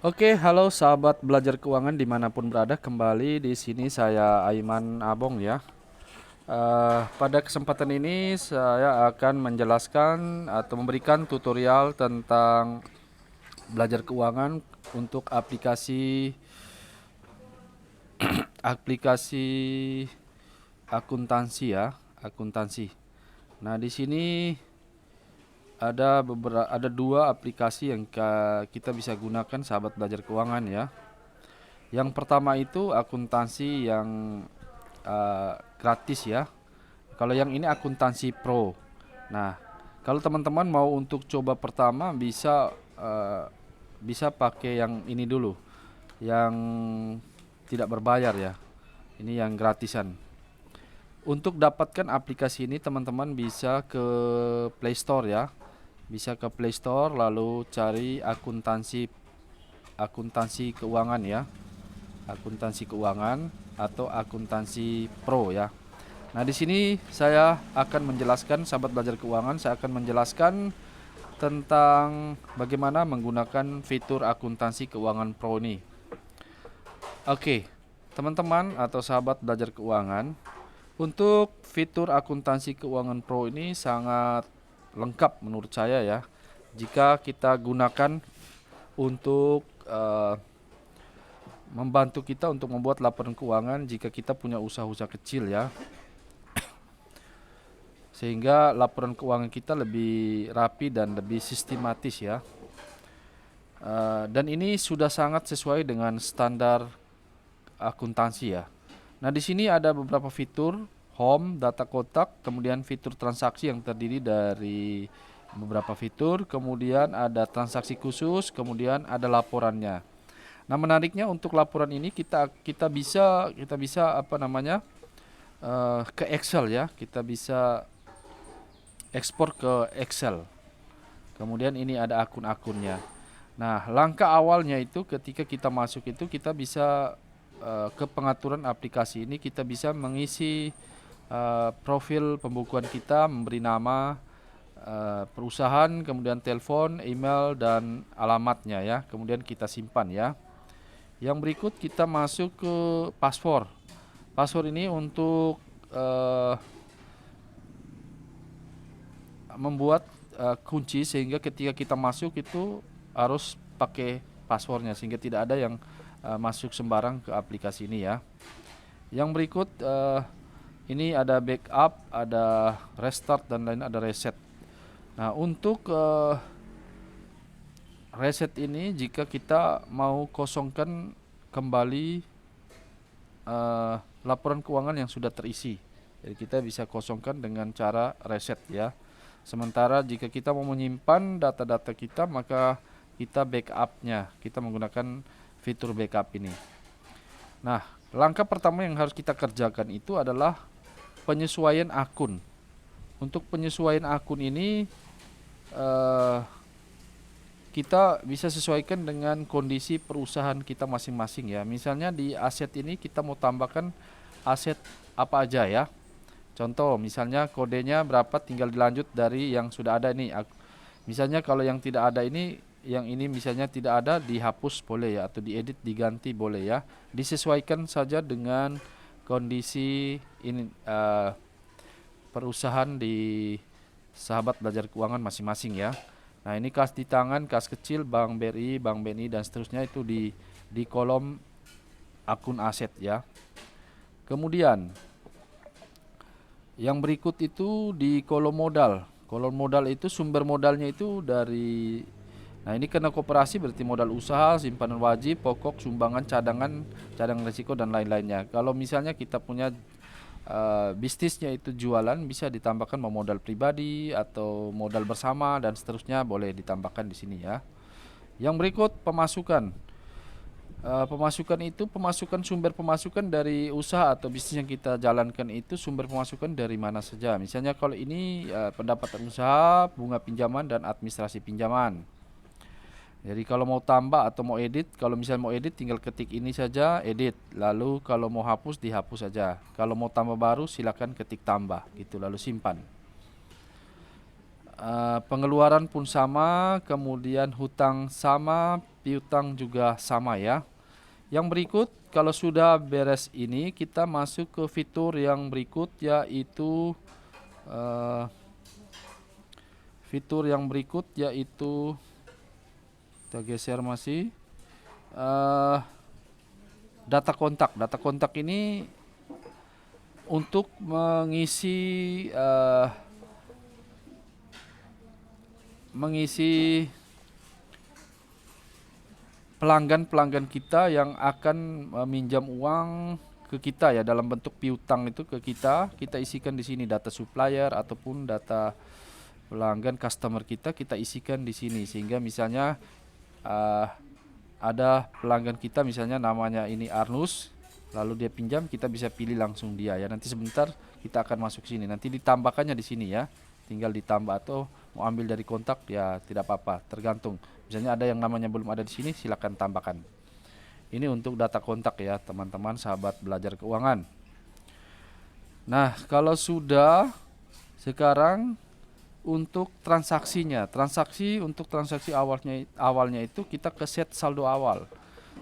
Oke, halo sahabat belajar keuangan dimanapun berada. Kembali di sini saya Aiman Abong ya. Pada kesempatan ini saya akan menjelaskan atau memberikan tutorial tentang belajar keuangan untuk aplikasi akuntansi ya, akuntansi. Nah, di sini ada dua aplikasi yang kita bisa gunakan sahabat belajar keuangan ya. Yang pertama itu akuntansi yang gratis ya. Kalau yang ini akuntansi pro. Nah, kalau teman-teman mau untuk coba pertama bisa pakai yang ini dulu, yang tidak berbayar ya. Ini yang gratisan. Untuk dapatkan aplikasi ini teman-teman bisa ke Play Store ya. Bisa ke Play Store lalu cari akuntansi keuangan ya. Akuntansi keuangan atau akuntansi pro ya. Nah, di sini saya akan menjelaskan sahabat belajar keuangan, saya akan menjelaskan tentang bagaimana menggunakan fitur akuntansi keuangan pro ini. Oke, teman-teman atau sahabat belajar keuangan, untuk fitur akuntansi keuangan pro ini sangat lengkap menurut saya ya. Jika kita gunakan untuk membantu kita untuk membuat laporan keuangan jika kita punya usaha-usaha kecil ya. Sehingga laporan keuangan kita lebih rapi dan lebih sistematis ya. Dan ini sudah sangat sesuai dengan standar akuntansi ya. Nah, di sini ada beberapa fitur: home, data kotak, kemudian fitur transaksi yang terdiri dari beberapa fitur, kemudian ada transaksi khusus, kemudian ada laporannya. Nah, menariknya untuk laporan ini kita bisa apa namanya, ke Excel ya. Kita bisa ekspor ke Excel. Kemudian ini ada akun-akunnya. Nah, langkah awalnya itu ketika kita masuk itu kita bisa ke pengaturan aplikasi ini, kita bisa mengisi profil pembukuan kita, memberi nama perusahaan, kemudian telepon, email dan alamatnya ya. Kemudian kita simpan ya. Yang berikut kita masuk ke password. Password ini untuk membuat kunci sehingga ketika kita masuk itu harus pakai passwordnya sehingga tidak ada yang masuk sembarang ke aplikasi ini ya. Yang berikut ini ada backup, ada restart dan lain, ada reset. Nah, untuk reset ini jika kita mau kosongkan kembali laporan keuangan yang sudah terisi. Jadi kita bisa kosongkan dengan cara reset ya. Sementara jika kita mau menyimpan data-data kita, maka kita backupnya, kita menggunakan fitur backup ini. Nah, langkah pertama yang harus kita kerjakan itu adalah penyesuaian akun. Untuk penyesuaian akun ini eh, kita bisa sesuaikan dengan kondisi perusahaan kita masing-masing ya. Misalnya di aset ini kita mau tambahkan aset apa aja ya. Contoh, misalnya kodenya berapa, tinggal dilanjut dari yang sudah ada ini. Misalnya kalau yang tidak ada ini, yang ini misalnya tidak ada, dihapus boleh ya, atau diedit, diganti boleh ya. Disesuaikan saja dengan kondisi ini perusahaan di sahabat belajar keuangan masing-masing ya. Nah, ini kas di tangan, kas kecil, Bank BRI, Bank BNI dan seterusnya itu di kolom akun aset ya. Kemudian yang berikut itu di kolom modal. Kolom modal itu sumber modalnya itu dari, nah ini karena koperasi berarti modal usaha, simpanan wajib, pokok, sumbangan, cadangan, cadangan risiko dan lain-lainnya. Kalau misalnya kita punya bisnisnya itu jualan, bisa ditambahkan mau modal pribadi atau modal bersama dan seterusnya, boleh ditambahkan di sini ya. Yang berikut pemasukan. Pemasukan itu sumber pemasukan dari usaha atau bisnis yang kita jalankan itu sumber pemasukan dari mana saja. Misalnya kalau ini pendapatan usaha, bunga pinjaman dan administrasi pinjaman. Jadi kalau mau tambah atau mau edit, kalau misalnya mau edit tinggal ketik ini saja, edit. Lalu kalau mau hapus, dihapus saja. Kalau mau tambah baru silakan ketik tambah gitu lalu simpan. pengeluaran pun sama, kemudian hutang sama, piutang juga sama ya. Yang berikut, kalau sudah beres ini, kita masuk ke fitur yang berikut, yaitu uh, kita geser masih, data kontak. Data kontak ini untuk mengisi pelanggan-pelanggan kita yang akan meminjam uang ke kita ya, dalam bentuk piutang itu ke kita. Kita isikan di sini data supplier ataupun data pelanggan customer kita isikan di sini, sehingga misalnya ada pelanggan kita misalnya namanya ini Arnus, lalu dia pinjam, kita bisa pilih langsung dia ya. Nanti sebentar kita akan masuk sini, nanti ditambahkannya di sini ya, tinggal ditambah atau mau ambil dari kontak ya tidak apa-apa, tergantung. Misalnya ada yang namanya belum ada di sini, silakan tambahkan. Ini untuk data kontak ya teman-teman sahabat belajar keuangan. Nah, kalau sudah, sekarang untuk transaksinya, untuk transaksi awalnya itu kita ke set saldo awal.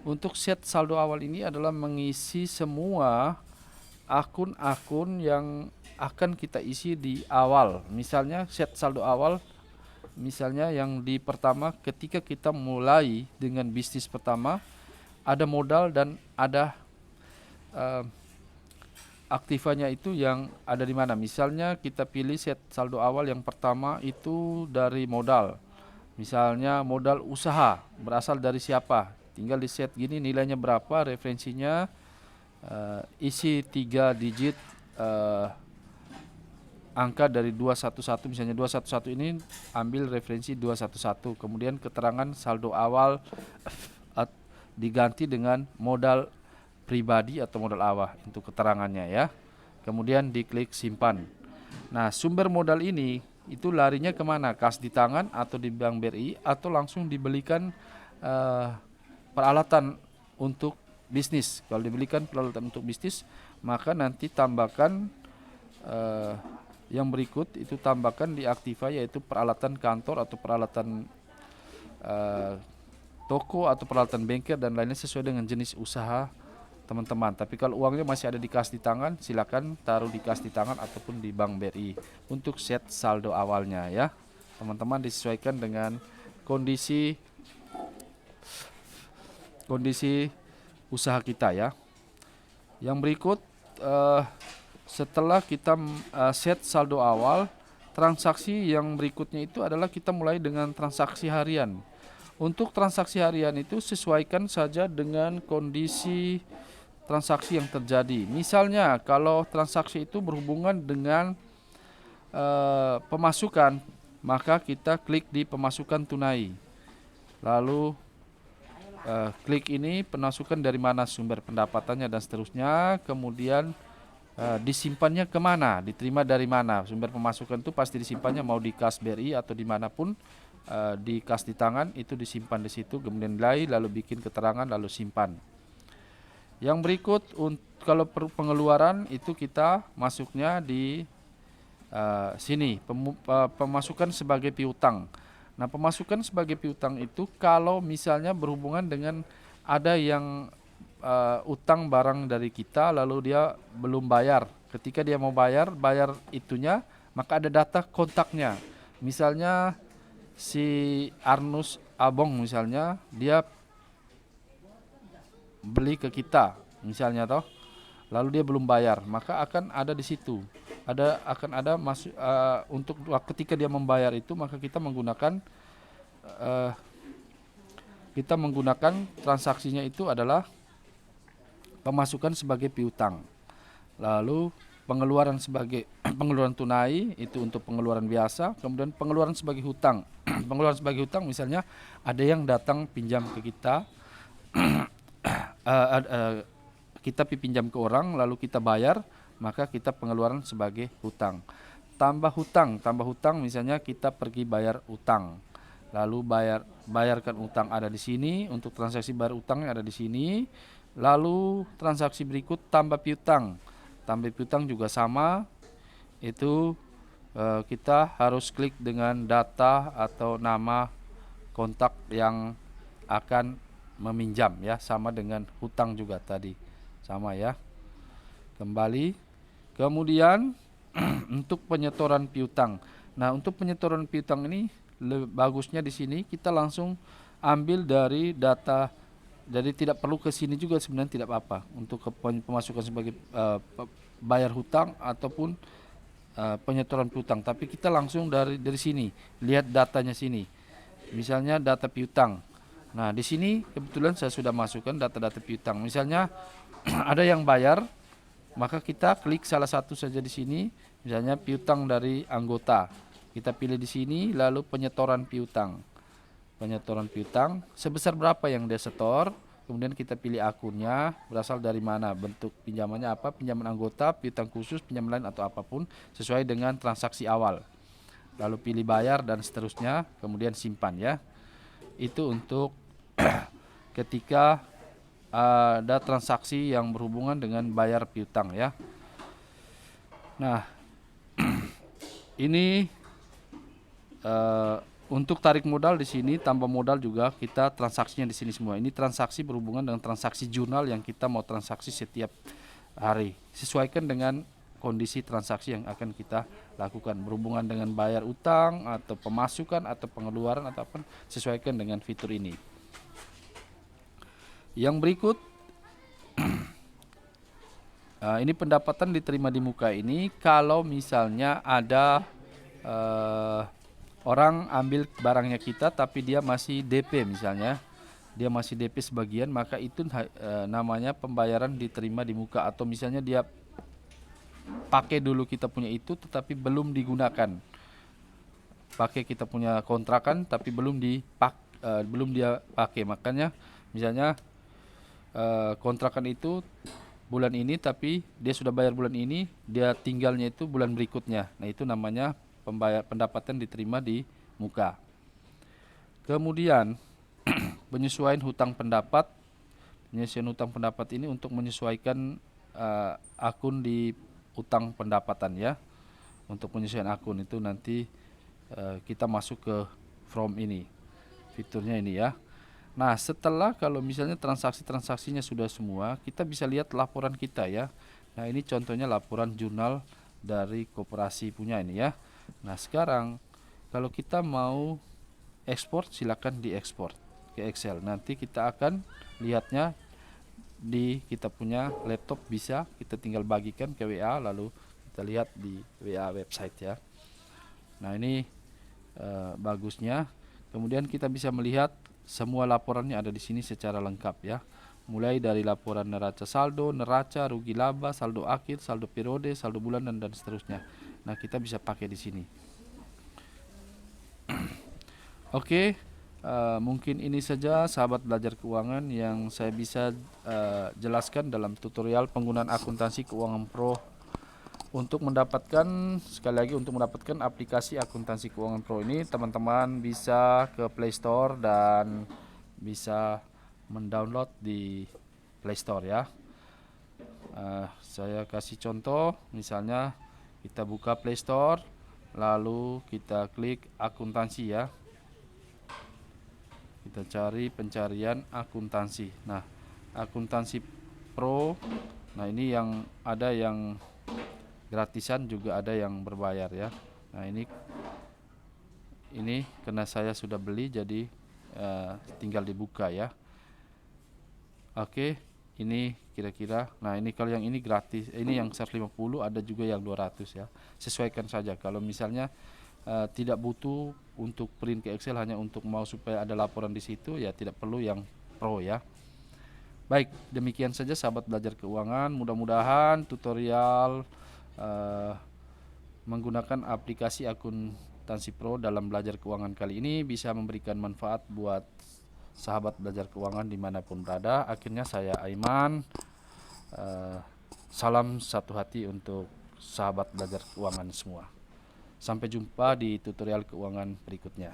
Untuk set saldo awal ini adalah mengisi semua akun-akun yang akan kita isi di awal. Misalnya set saldo awal, misalnya yang di pertama, ketika kita mulai dengan bisnis pertama, ada modal dan ada aktifanya itu yang ada di mana. Misalnya kita pilih set saldo awal yang pertama itu dari modal. Misalnya modal usaha, berasal dari siapa? Tinggal di set gini, nilainya berapa, referensinya, isi 3 digit angka dari 211, misalnya 211 ini ambil referensi 211. Kemudian keterangan saldo awal diganti dengan modal pribadi atau modal awal untuk keterangannya ya. Kemudian diklik simpan. Nah, sumber modal ini itu larinya kemana? Kas di tangan atau di Bank BRI atau langsung dibelikan peralatan untuk bisnis. Kalau dibelikan peralatan untuk bisnis, maka nanti tambahkan yang berikut, itu tambahkan di Aktiva, yaitu peralatan kantor atau peralatan toko atau peralatan bengkel dan lainnya sesuai dengan jenis usaha teman-teman. Tapi kalau uangnya masih ada di kas di tangan, silakan taruh di kas di tangan ataupun di Bank BRI untuk set saldo awalnya ya. Teman-teman disesuaikan dengan kondisi usaha kita ya. Yang berikut, setelah kita set saldo awal, transaksi yang berikutnya itu adalah kita mulai dengan transaksi harian. Untuk transaksi harian itu sesuaikan saja dengan kondisi transaksi yang terjadi. Misalnya kalau transaksi itu berhubungan dengan pemasukan, maka kita klik di pemasukan tunai. Lalu klik ini pemasukan dari mana sumber pendapatannya dan seterusnya. Kemudian disimpannya kemana, diterima dari mana. Sumber pemasukan itu pasti disimpannya mau di kas BRI atau dimanapun, di kas di tangan itu disimpan di situ. Kemudian nilai, lalu bikin keterangan, lalu simpan. Yang berikut, kalau pengeluaran itu kita masuknya di sini, pemasukan sebagai piutang. Nah, pemasukan sebagai piutang itu kalau misalnya berhubungan dengan ada yang utang barang dari kita lalu dia belum bayar. Ketika dia mau bayar itunya, maka ada data kontaknya. Misalnya si Arnus Abong misalnya, dia beli ke kita misalnya toh, lalu dia belum bayar, maka akan ada di situ, akan ada masuk untuk ketika dia membayar itu, maka kita menggunakan transaksinya itu adalah pemasukan sebagai piutang. Lalu pengeluaran sebagai pengeluaran tunai itu untuk pengeluaran biasa. Kemudian pengeluaran sebagai hutang. Pengeluaran sebagai hutang misalnya ada yang datang pinjam ke kita, kita pinjam ke orang lalu kita bayar, maka kita pengeluaran sebagai hutang. Tambah hutang misalnya kita pergi bayar utang, lalu bayarkan utang ada di sini. Untuk transaksi bayar utangnya ada di sini. Lalu transaksi berikut tambah piutang juga sama, itu kita harus klik dengan data atau nama kontak yang akan meminjam ya, sama dengan hutang juga tadi, sama ya. Kembali, kemudian untuk penyetoran piutang. Nah, untuk penyetoran piutang ini bagusnya di sini kita langsung ambil dari data, jadi tidak perlu ke sini juga sebenarnya, tidak apa-apa untuk pemasukan sebagai bayar hutang ataupun penyetoran piutang, tapi kita langsung dari sini lihat datanya sini. Misalnya data piutang. Nah, di sini kebetulan saya sudah masukkan data-data piutang. Misalnya ada yang bayar, maka kita klik salah satu saja di sini, misalnya piutang dari anggota. Kita pilih di sini, lalu penyetoran piutang. Penyetoran piutang sebesar berapa yang dia setor, kemudian kita pilih akunnya, berasal dari mana, bentuk pinjamannya apa, pinjaman anggota, piutang khusus, pinjaman lain atau apapun sesuai dengan transaksi awal. Lalu pilih bayar dan seterusnya, kemudian simpan ya. Itu untuk ketika ada transaksi yang berhubungan dengan bayar piutang ya. Nah, ini untuk tarik modal di sini, tambah modal juga kita transaksinya di sini semua. Ini transaksi berhubungan dengan transaksi jurnal yang kita mau transaksi setiap hari. Sesuaikan dengan kondisi transaksi yang akan kita lakukan, berhubungan dengan bayar utang atau pemasukan atau pengeluaran atau apa, sesuaikan dengan fitur ini. Yang berikut ini pendapatan diterima di muka ini kalau misalnya ada orang ambil barangnya kita tapi dia masih DP, misalnya dia masih DP sebagian, maka itu namanya pembayaran diterima di muka. Atau misalnya dia pakai dulu kita punya itu tetapi belum digunakan, pakai kita punya kontrakan tapi belum dia pakai, makanya misalnya kontrakan itu bulan ini tapi dia sudah bayar bulan ini, dia tinggalnya itu bulan berikutnya. Nah, itu namanya pendapatan diterima di muka. Kemudian penyesuaian hutang pendapat. Penyesuaian hutang pendapat ini untuk menyesuaikan akun di utang pendapatan ya. Untuk penyesuaian akun itu nanti kita masuk ke from ini, fiturnya ini ya. Nah, setelah kalau misalnya transaksinya sudah semua, kita bisa lihat laporan kita ya. Nah, ini contohnya laporan jurnal dari koperasi punya ini ya. Nah, sekarang kalau kita mau ekspor, silakan diekspor ke Excel. Nanti kita akan lihatnya di kita punya laptop, bisa kita tinggal bagikan ke WA lalu kita lihat di WA website ya. Nah, ini bagusnya. Kemudian kita bisa melihat semua laporannya ada di sini secara lengkap ya. Mulai dari laporan neraca saldo, neraca, rugi laba, saldo akhir, saldo periode, saldo bulanan dan seterusnya. Nah, kita bisa pakai di sini. Oke, mungkin ini saja sahabat belajar keuangan yang saya bisa jelaskan dalam tutorial penggunaan akuntansi keuangan pro. Untuk mendapatkan, sekali lagi, untuk mendapatkan aplikasi akuntansi keuangan pro ini, teman-teman bisa ke Play Store dan bisa mendownload di Play Store ya. Saya kasih contoh, misalnya kita buka Play Store, lalu kita klik akuntansi ya. Kita cari pencarian akuntansi. Nah, akuntansi pro. Nah, ini yang ada yang gratisan, juga ada yang berbayar ya. Nah, ini karena saya sudah beli jadi tinggal dibuka ya. Oke, ini kira-kira. Nah, ini kalau yang ini gratis, ini yang 150, ada juga yang 200 ya. Sesuaikan saja. Kalau misalnya tidak butuh untuk print ke Excel, hanya untuk mau supaya ada laporan di situ ya, tidak perlu yang pro ya. Baik, demikian saja sahabat belajar keuangan. Mudah-mudahan tutorial menggunakan aplikasi akuntansi pro dalam belajar keuangan kali ini bisa memberikan manfaat buat sahabat belajar keuangan dimanapun berada. Akhirnya saya Aiman, salam satu hati untuk sahabat belajar keuangan semua. Sampai jumpa di tutorial keuangan berikutnya.